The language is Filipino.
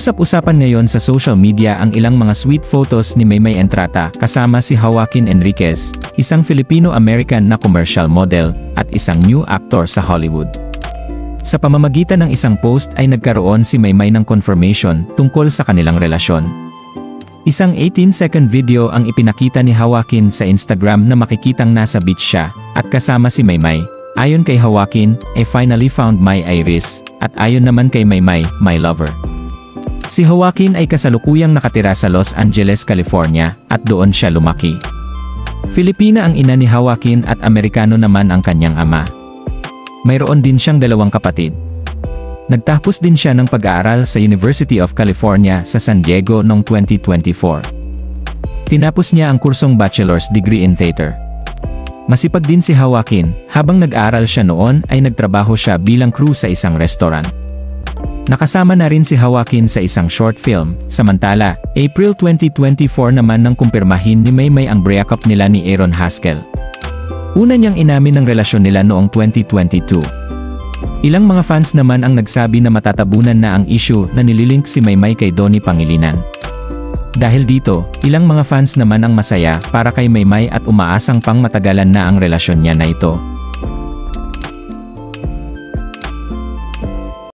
Usap-usapan ngayon sa social media ang ilang mga sweet photos ni Maymay Entrata kasama si Joaquin Enriquez, isang Filipino-American na commercial model, at isang new actor sa Hollywood. Sa pamamagitan ng isang post ay nagkaroon si Maymay ng confirmation tungkol sa kanilang relasyon. Isang 18-second video ang ipinakita ni Joaquin sa Instagram na makikitang nasa beach siya, at kasama si Maymay. Ayon kay Joaquin, I finally found my Iris, at ayon naman kay Maymay, my lover. Si Joaquin ay kasalukuyang nakatira sa Los Angeles, California, at doon siya lumaki. Filipina ang ina ni Joaquin at Amerikano naman ang kanyang ama. Mayroon din siyang 2 kapatid. Nagtapos din siya ng pag-aaral sa University of California sa San Diego noong 2024. Tinapos niya ang kursong bachelor's degree in theater. Masipag din si Joaquin, habang nag-aaral siya noon ay nagtrabaho siya bilang crew sa isang restaurant. Nakasama na rin si Joaquin sa isang short film. Samantala, April 2024 naman nang kumpirmahin ni Maymay ang breakup nila ni Aaron Haskell. Una niyang inamin ang relasyon nila noong 2022. Ilang mga fans naman ang nagsabi na matatabunan na ang issue na nililink si Maymay kay Donnie Pangilinan. Dahil dito, ilang mga fans naman ang masaya para kay Maymay at umaasang pang matagalan na ang relasyon niya na ito.